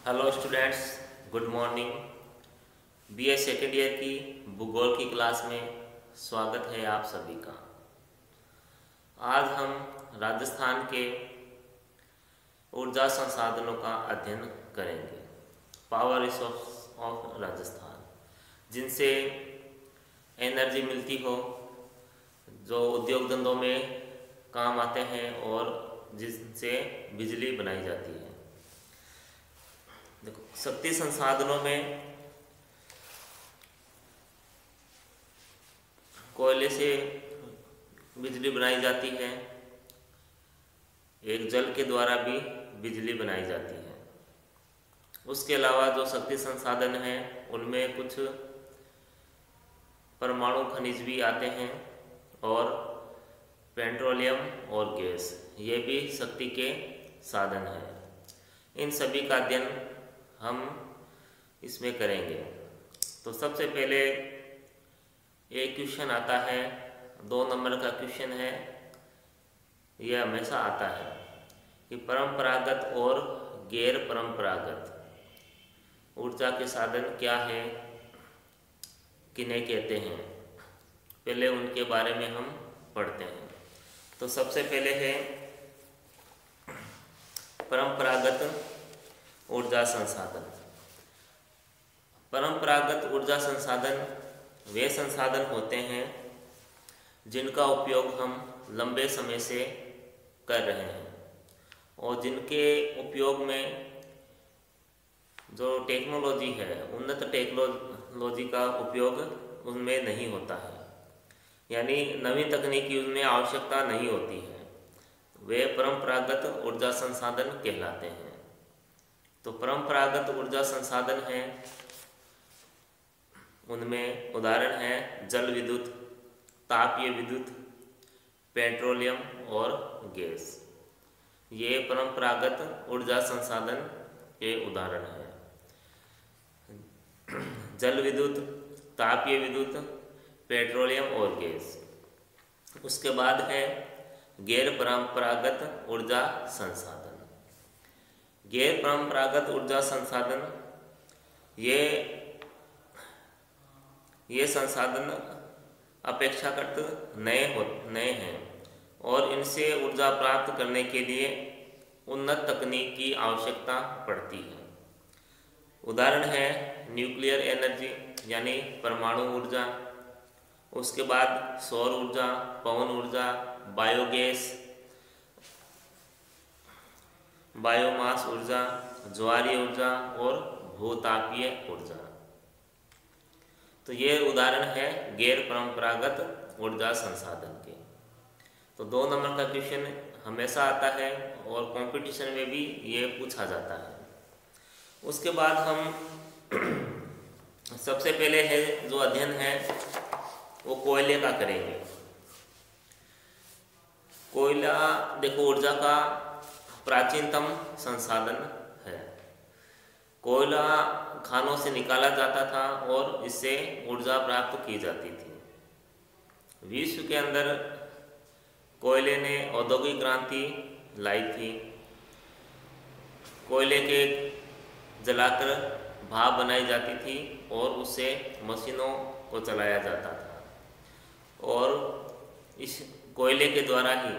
Hello students, good morning. BA second year की भूगोल की क्लास में स्वागत है आप सभी का। आज हम राजस्थान के ऊर्जा संसाधनों का अध्ययन करेंगे, पावर रिसोर्स ऑफ राजस्थान, जिनसे एनर्जी मिलती हो, जो उद्योग धंधों में काम आते हैं और जिनसे बिजली बनाई जाती है। देखो, शक्ति संसाधनों में कोयले से बिजली बनाई जाती है, एक जल के द्वारा भी बिजली बनाई जाती है। उसके अलावा जो शक्ति संसाधन हैं उनमें कुछ परमाणु खनिज भी आते हैं और पेट्रोलियम और गैस, ये भी शक्ति के साधन हैं। इन सभी का अध्ययन हम इसमें करेंगे। तो सबसे पहले एक क्वेश्चन आता है, 2 नंबर का क्वेश्चन है। यह हमेशा आता है कि परंपरागत और गैर परंपरागत ऊर्जा के साधन क्या है, किन्हें कहते हैं। पहले उनके बारे में हम पढ़ते हैं। तो सबसे पहले है परंपरागत ऊर्जा संसाधन। परंपरागत ऊर्जा संसाधन वे संसाधन होते हैं जिनका उपयोग हम लंबे समय से कर रहे हैं और जिनके उपयोग में जो टेक्नोलॉजी है, उन्नत टेक्नोलॉजी का उपयोग उनमें नहीं होता है, यानी नवी तकनीकी उनमें आवश्यकता नहीं होती है। वे परंपरागत ऊर्जा संसाधन कहलाते हैं। तो परंपरागत ऊर्जा संसाधन हैं, उनमें उदाहरण है जल विद्युत, तापीय विद्युत, पेट्रोलियम और गैस। ये परंपरागत ऊर्जा संसाधन के उदाहरण हैं। जल विद्युत, तापीय विद्युत, पेट्रोलियम और गैस। उसके बाद है गैर परंपरागत ऊर्जा संसाधन। गैर परंपरागत ऊर्जा संसाधन ये संसाधन अपेक्षाकृत नए हैं और इनसे ऊर्जा प्राप्त करने के लिए उन्नत तकनीक की आवश्यकता पड़ती है। उदाहरण है न्यूक्लियर एनर्जी यानी परमाणु ऊर्जा, उसके बाद सौर ऊर्जा, पवन ऊर्जा, बायोगैस, बायोमास ऊर्जा, ज्वारीय ऊर्जा और भूतापीय ऊर्जा। तो ये उदाहरण है गैर परंपरागत ऊर्जा संसाधन के। तो 2 नंबर का क्वेश्चन हमेशा आता है और कंपटीशन में भी ये पूछा जाता है। उसके बाद हम सबसे पहले है जो अध्ययन है वो कोयले का करेंगे। कोयला देखो ऊर्जा का प्राचीनतम संसाधन है। कोयला खानों से निकाला जाता था और इससे ऊर्जा प्राप्त की जाती थी। विश्व के अंदर कोयले ने औद्योगिक क्रांति लाई थी। कोयले के जलाकर भाप बनाई जाती थी और उससे मशीनों को चलाया जाता था और इस कोयले के द्वारा ही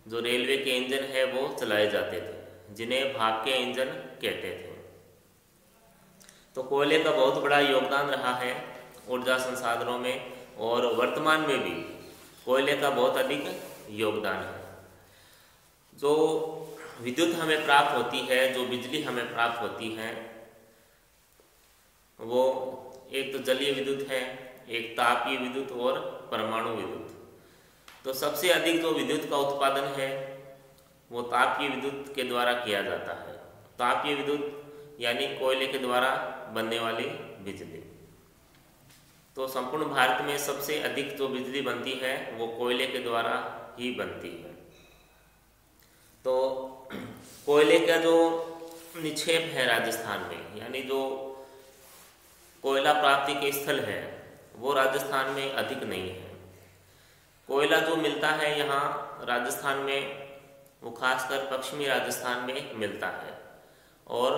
जो रेलवे के इंजन है वो चलाए जाते थे, जिन्हें भाप के इंजन कहते थे। तो कोयले का बहुत बड़ा योगदान रहा है ऊर्जा संसाधनों में और वर्तमान में भी कोयले का बहुत अधिक योगदान है। जो विद्युत हमें प्राप्त होती है, जो बिजली हमें प्राप्त होती है, वो एक तो जलीय विद्युत है, एक तापीय विद्युत और परमाणु विद्युत। तो सबसे अधिक जो विद्युत का उत्पादन है वो तापीय विद्युत के द्वारा किया जाता है। तापीय विद्युत यानी कोयले के द्वारा बनने वाली बिजली। तो संपूर्ण भारत में सबसे अधिक जो बिजली बनती है वो कोयले के द्वारा ही बनती है। तो कोयले का जो निक्षेप है राजस्थान में, यानी जो कोयला प्राप्ति के स्थल है वो राजस्थान में अधिक नहीं है। कोयला जो मिलता है यहाँ राजस्थान में वो खासकर पश्चिमी राजस्थान में मिलता है और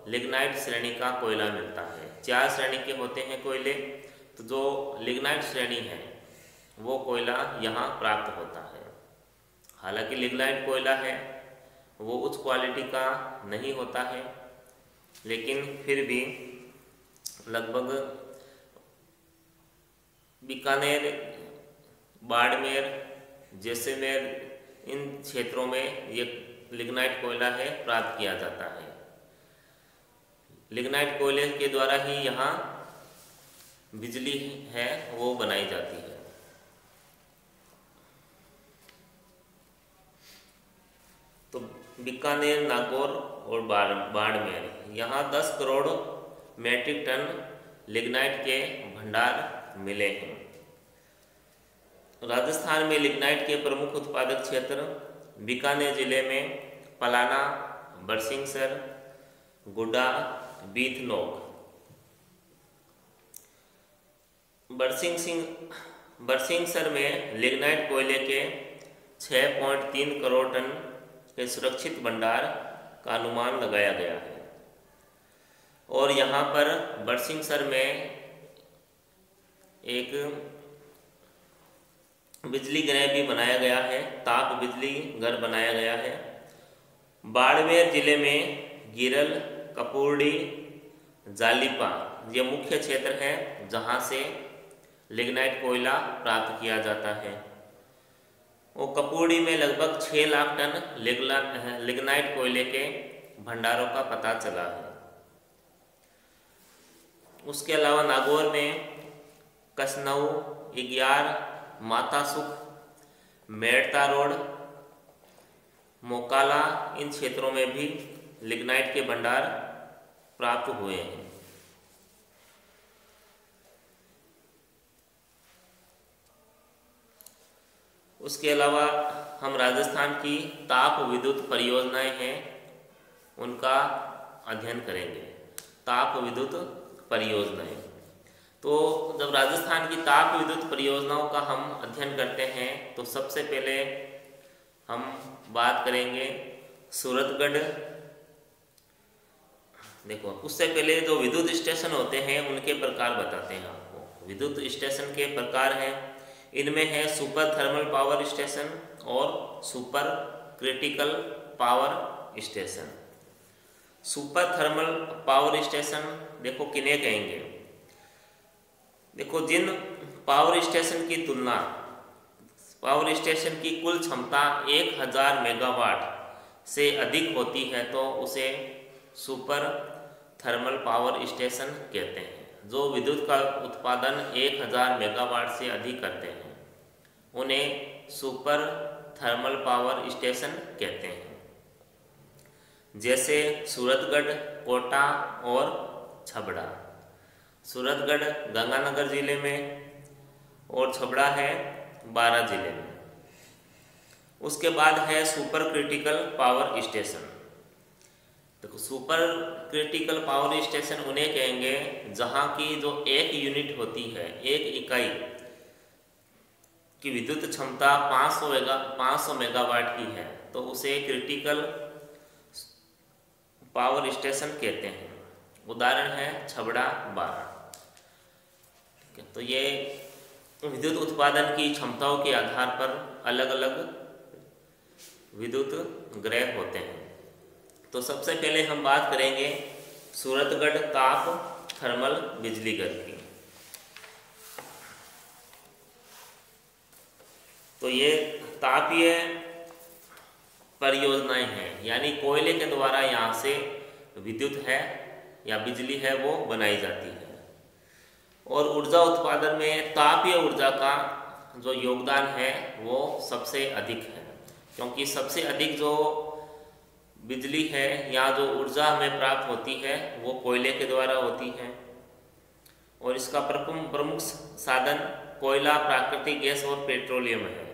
लिग्नाइट श्रेणी का कोयला मिलता है। 4 श्रेणी के होते हैं कोयले, तो जो लिग्नाइट श्रेणी है वो कोयला यहाँ प्राप्त होता है। हालांकि लिग्नाइट कोयला है वो उच्च क्वालिटी का नहीं होता है, लेकिन फिर भी लगभग बीकानेर, बाड़मेर, जैसलमेर इन क्षेत्रों में ये लिग्नाइट कोयला है प्राप्त किया जाता है। लिग्नाइट कोयले के द्वारा ही यहाँ बिजली है वो बनाई जाती है। तो बीकानेर, नागौर और बाड़मेर यहाँ 10 करोड़ मेट्रिक टन लिग्नाइट के भंडार मिले हैं। राजस्थान में लिग्नाइट के प्रमुख उत्पादक क्षेत्र बीकानेर जिले में पलाना, बरसिंहसर, गुड्डा, बीथनोक। बरसिंहसर में लिग्नाइट कोयले के 6.3 करोड़ टन के सुरक्षित भंडार का अनुमान लगाया गया है। और यहाँ पर बरसिंहसर में एक बिजली गृह भी बनाया गया है, ताप बिजली घर बनाया गया है। बाड़मेर जिले में गिरल, कपूरडी, जालिपा ये मुख्य क्षेत्र है जहाँ से लिग्नाइट कोयला प्राप्त किया जाता है। वो कपूरडी में लगभग 6 लाख टन लिग्नाइट कोयले के भंडारों का पता चला है। उसके अलावा नागौर में कसनऊ, इग्यार, मातासुख, मेड़ता रोड, मोकाला इन क्षेत्रों में भी लिग्नाइट के भंडार प्राप्त हुए हैं। उसके अलावा हम राजस्थान की ताप विद्युत परियोजनाएं हैं उनका अध्ययन करेंगे। ताप विद्युत परियोजनाएं, तो जब राजस्थान की ताप विद्युत परियोजनाओं का हम अध्ययन करते हैं तो सबसे पहले हम बात करेंगे सूरतगढ़। देखो, उससे पहले जो विद्युत स्टेशन होते हैं उनके प्रकार बताते हैं आपको। विद्युत स्टेशन के प्रकार हैं, इनमें है सुपर थर्मल पावर स्टेशन और super critical power station. Super thermal power station देखो किन्हें कहेंगे। देखो, जिन पावर स्टेशन की तुलना पावर स्टेशन की कुल क्षमता 1000 मेगावाट से अधिक होती है तो उसे सुपर थर्मल पावर स्टेशन कहते हैं। जो विद्युत का उत्पादन 1000 मेगावाट से अधिक करते हैं उन्हें सुपर थर्मल पावर स्टेशन कहते हैं। जैसे सूरतगढ़, कोटा और छबड़ा। सूरतगढ़ गंगानगर जिले में और छबड़ा है बारां जिले में। उसके बाद है सुपर क्रिटिकल पावर स्टेशन। देखो, सुपर क्रिटिकल पावर स्टेशन उन्हें कहेंगे जहां की जो एक यूनिट होती है, एक इकाई की विद्युत क्षमता 500 मेगावाट की है तो उसे क्रिटिकल पावर स्टेशन कहते हैं। उदाहरण है छबड़ा, बारां। तो ये विद्युत उत्पादन की क्षमताओं के आधार पर अलग अलग विद्युत गृह होते हैं। तो सबसे पहले हम बात करेंगे सूरतगढ़ ताप थर्मल बिजली घर की। तो ये तापीय परियोजनाएं हैं, यानी कोयले के द्वारा यहाँ से विद्युत है या बिजली है वो बनाई जाती है। और ऊर्जा उत्पादन में तापीय ऊर्जा का जो योगदान है वो सबसे अधिक है, क्योंकि सबसे अधिक जो बिजली है या जो ऊर्जा हमें प्राप्त होती है वो कोयले के द्वारा होती है। और इसका प्रमुख साधन कोयला, प्राकृतिक गैस और पेट्रोलियम है।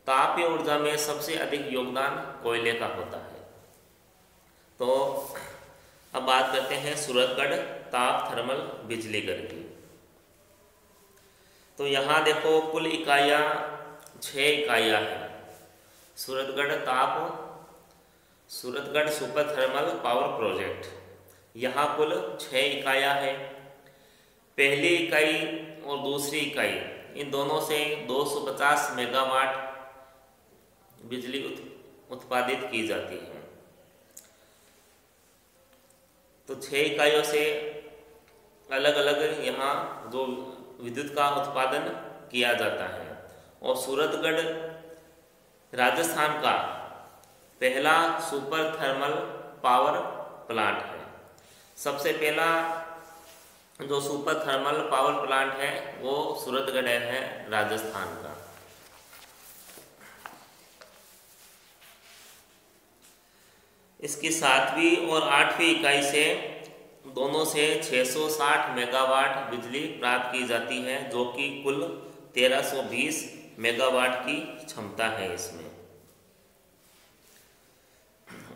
तापीय ऊर्जा में सबसे अधिक योगदान कोयले का होता है। तो अब बात करते हैं सूरतगढ़ ताप थर्मल बिजली घर की। तो यहाँ देखो कुल इकाइयाँ 6 इकाइयाँ हैं। Suratgarh super thermal power project यहाँ कुल 6 इकाइयाँ हैं। पहली इकाई और दूसरी इकाई इन दोनों से 250 मेगावाट बिजली उत्पादित की जाती है। तो 6 इकाइयों से अलग अलग यहाँ जो विद्युत का उत्पादन किया जाता है। और सूरतगढ़ राजस्थान का पहला सुपर थर्मल पावर प्लांट है। सबसे पहला जो सुपर थर्मल पावर प्लांट है वो सूरतगढ़ है राजस्थान का। इसकी 7वीं और 8वीं इकाई से दोनों से 660 मेगावाट बिजली प्राप्त की जाती है, जो कि कुल 1320 मेगावाट की क्षमता है इसमें।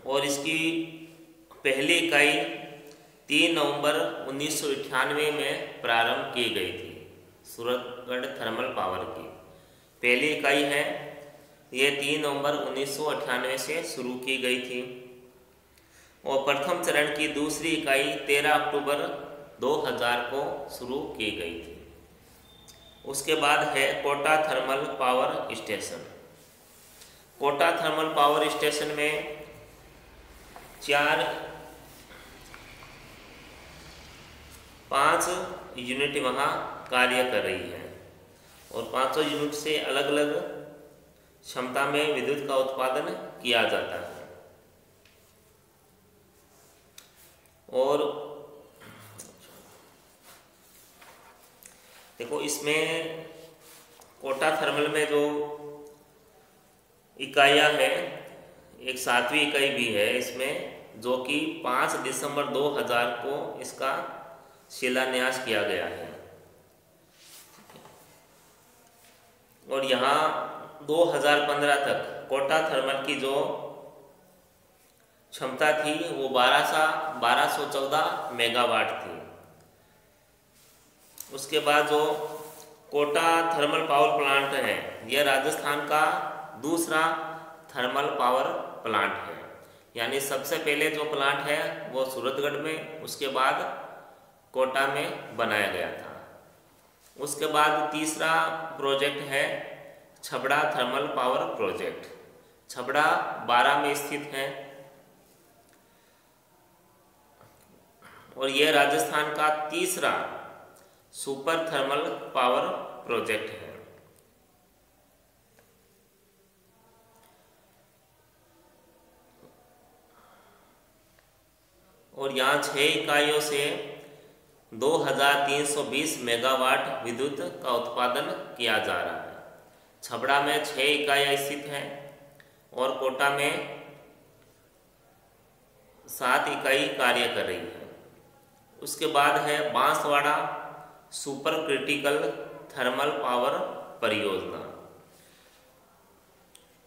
और इसकी पहली इकाई 3 नवंबर 1998 में प्रारंभ की गई थी। सूरतगढ़ थर्मल पावर की पहली इकाई है, ये 3 नवंबर 1998 से शुरू की गई थी। और प्रथम चरण की दूसरी इकाई 13 अक्टूबर 2000 को शुरू की गई थी। उसके बाद है Kota thermal power station. Kota thermal power station में 5 यूनिट वहाँ कार्य कर रही है और 500 यूनिट से अलग अलग क्षमता में विद्युत का उत्पादन किया जाता है। और देखो इसमें कोटा थर्मल में जो इकाइयाँ हैं, एक 7वीं इकाई भी है इसमें, जो कि 5 दिसंबर 2000 को इसका शिलान्यास किया गया है। और यहाँ 2015 तक कोटा थर्मल की जो क्षमता थी वो 1214 मेगावाट थी। उसके बाद जो कोटा थर्मल पावर प्लांट है, यह राजस्थान का दूसरा थर्मल पावर प्लांट है। यानी सबसे पहले जो प्लांट है वो सूरतगढ़ में, उसके बाद कोटा में बनाया गया था। उसके बाद तीसरा प्रोजेक्ट है Chhabra thermal power project. Chhabra 12 में स्थित है और यह राजस्थान का तीसरा सुपर थर्मल पावर प्रोजेक्ट है। और यहाँ 6 इकाइयों से 2320 मेगावाट विद्युत का उत्पादन किया जा रहा है। छबड़ा में 6 इकाइयाँ स्थित हैं और कोटा में 7 इकाई कार्य कर रही है। उसके बाद है Banswara super critical thermal power परियोजना।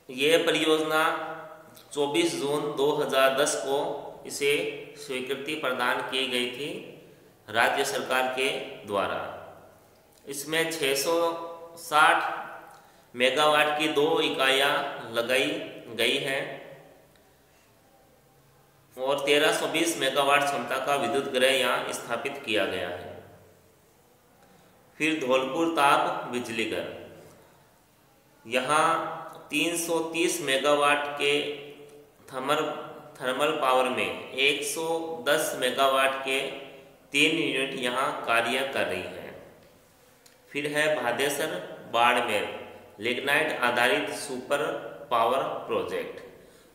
ये परियोजना 24 जून 2010 को इसे स्वीकृति प्रदान की गई थी राज्य सरकार के द्वारा। इसमें 660 मेगावाट की 2 इकाइयाँ लगाई गई हैं और 1320 मेगावाट क्षमता का विद्युत ग्रह यहाँ स्थापित किया गया है। फिर धौलपुर ताप बिजली घर, यहाँ 330 मेगावाट के थर्मल पावर में 110 मेगावाट के 3 यूनिट यहाँ कार्य कर रही है। फिर है भादेसर बाड़मेर लिग्नाइट आधारित सुपर पावर प्रोजेक्ट।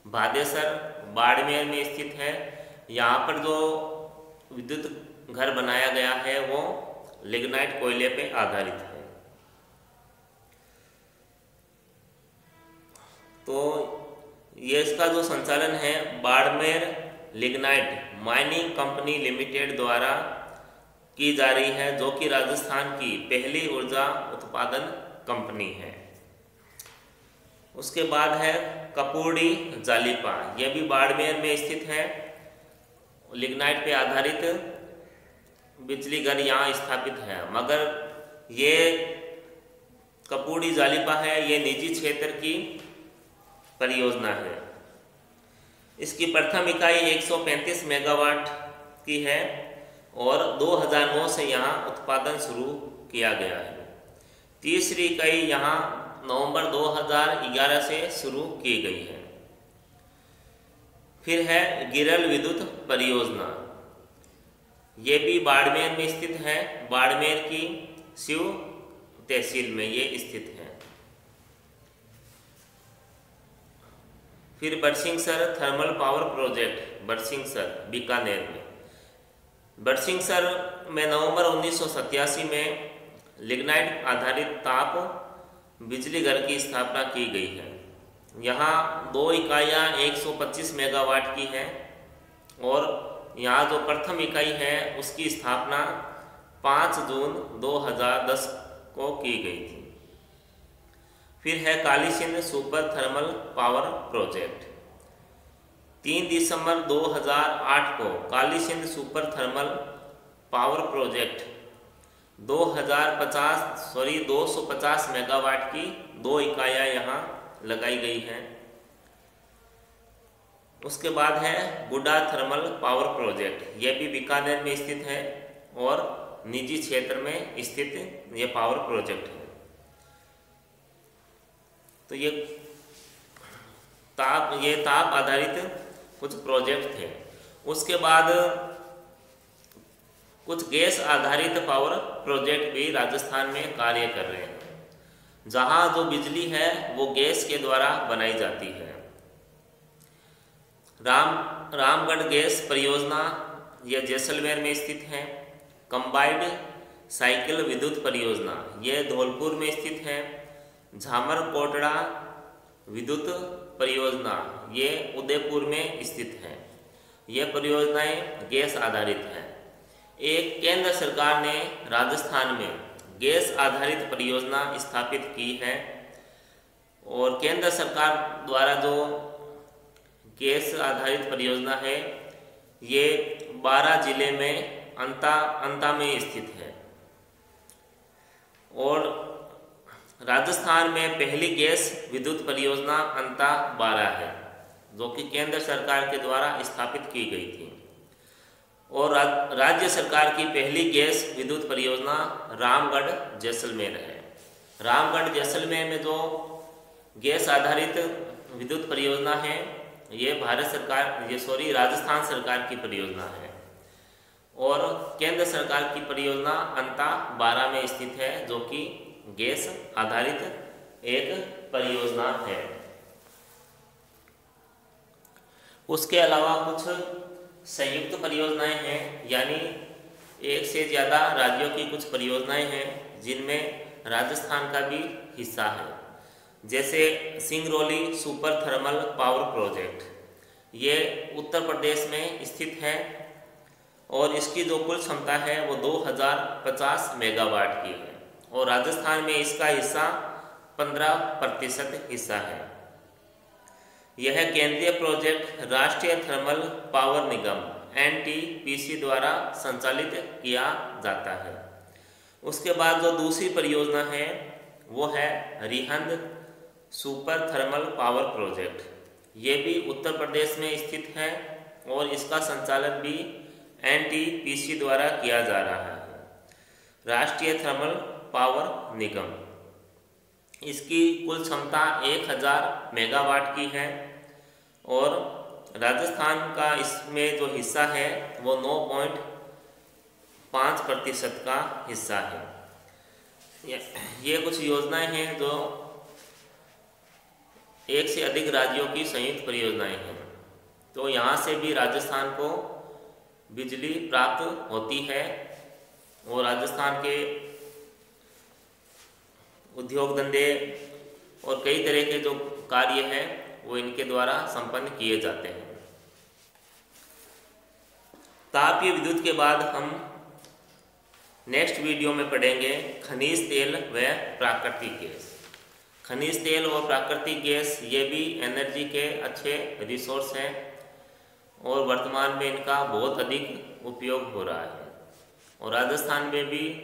भादेसर बाड़मेर में स्थित है। यहाँ पर जो विद्युत घर बनाया गया है वो लिग्नाइट कोयले पे आधारित है। तो ये इसका जो संचालन है Barmer lignite mining company limited द्वारा की जा रही है, जो कि राजस्थान की पहली ऊर्जा उत्पादन कंपनी है। उसके बाद है कपूर्डी जालिपा, यह भी बाड़मेर में स्थित है। लिग्नाइट पे आधारित बिजली घर यहाँ स्थापित है, मगर ये कपूर्डी जालिपा है ये निजी क्षेत्र की परियोजना है। इसकी प्रथम इकाई 135 मेगावाट की है और 2009 से यहाँ उत्पादन शुरू किया गया है। तीसरी इकाई यहाँ नवंबर 2011 से शुरू की गई है। फिर है गिरल विद्युत परियोजना, ये भी बाड़मेर में स्थित है। बाड़मेर की शिव तहसील में ये स्थित है। फिर Barsinghsar thermal power project, Barsinghsar Bikaner में। बरसिंहसर में नवंबर 1987 में लिग्नाइट आधारित ताप बिजली घर की स्थापना की गई है। यहाँ 2 इकाइयाँ 125 मेगावाट की हैं और यहाँ जो प्रथम इकाई है उसकी स्थापना 5 जून 2010 को की गई थी। फिर है Kali Sindh super thermal power project. 3 दिसंबर 2008 को Kali Sindh super thermal power project 250 megawatt की 2 इकाइयाँ यहाँ लगाई गई हैं। उसके बाद है गुड्डा थर्मल पावर प्रोजेक्ट, यह भी बीकानेर में स्थित है और निजी क्षेत्र में स्थित यह पावर प्रोजेक्ट है। तो ये ताप आधारित कुछ प्रोजेक्ट थे। उसके बाद कुछ गैस आधारित पावर प्रोजेक्ट भी राजस्थान में कार्य कर रहे हैं, जहां जो बिजली है वो गैस के द्वारा बनाई जाती है। रामगढ़ गैस परियोजना यह जैसलमेर में स्थित है। कंबाइंड साइकिल विद्युत परियोजना यह धौलपुर में स्थित है। झामर कोटड़ा विद्युत परियोजना ये उदयपुर में स्थित है। यह परियोजनाएं गैस आधारित हैं। एक केंद्र सरकार ने राजस्थान में गैस आधारित परियोजना स्थापित की है और केंद्र सरकार द्वारा जो गैस आधारित परियोजना है ये 12 जिले में अंता में स्थित है। और राजस्थान में पहली गैस विद्युत परियोजना अंता 12 है, जो कि केंद्र सरकार के द्वारा स्थापित की गई थी। और राज्य सरकार की पहली गैस विद्युत परियोजना रामगढ़ जैसलमेर है। रामगढ़ जैसलमेर में जो गैस आधारित विद्युत परियोजना है ये राजस्थान सरकार की परियोजना है और केंद्र सरकार की परियोजना अंता 12 में स्थित है, जो कि गैस आधारित एक परियोजना है। उसके अलावा कुछ संयुक्त परियोजनाएं हैं, यानी एक से ज़्यादा राज्यों की कुछ परियोजनाएं हैं जिनमें राजस्थान का भी हिस्सा है। जैसे Singrauli super thermal power project, ये उत्तर प्रदेश में स्थित है और इसकी जो कुल क्षमता है वो 2050 मेगावाट की है और राजस्थान में इसका हिस्सा 15% हिस्सा है। यह केंद्रीय प्रोजेक्ट राष्ट्रीय थर्मल पावर निगम NTPC द्वारा संचालित किया जाता है। उसके बाद जो दूसरी परियोजना है वो है Rihand super thermal power project, ये भी उत्तर प्रदेश में स्थित है और इसका संचालन भी NTPC द्वारा किया जा रहा है। राष्ट्रीय थर्मल पावर निगम, इसकी कुल क्षमता 1000 मेगावाट की है और राजस्थान का इसमें जो हिस्सा है वो 9.5% का हिस्सा है। ये कुछ योजनाएं हैं जो एक से अधिक राज्यों की संयुक्त परियोजनाएं हैं। तो यहाँ से भी राजस्थान को बिजली प्राप्त होती है और राजस्थान के उद्योग धंधे और कई तरह के जो कार्य हैं वो इनके द्वारा संपन्न किए जाते हैं। तापीय विद्युत के बाद हम नेक्स्ट वीडियो में पढ़ेंगे खनिज तेल व प्राकृतिक गैस। खनिज तेल और प्राकृतिक गैस ये भी एनर्जी के अच्छे रिसोर्स हैं और वर्तमान में इनका बहुत अधिक उपयोग हो रहा है और राजस्थान में भी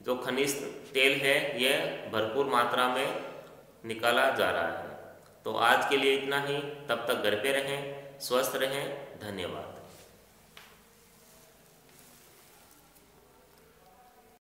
जो खनिज तेल है यह भरपूर मात्रा में निकाला जा रहा है। तो आज के लिए इतना ही, तब तक घर पे रहें, स्वस्थ रहें, धन्यवाद।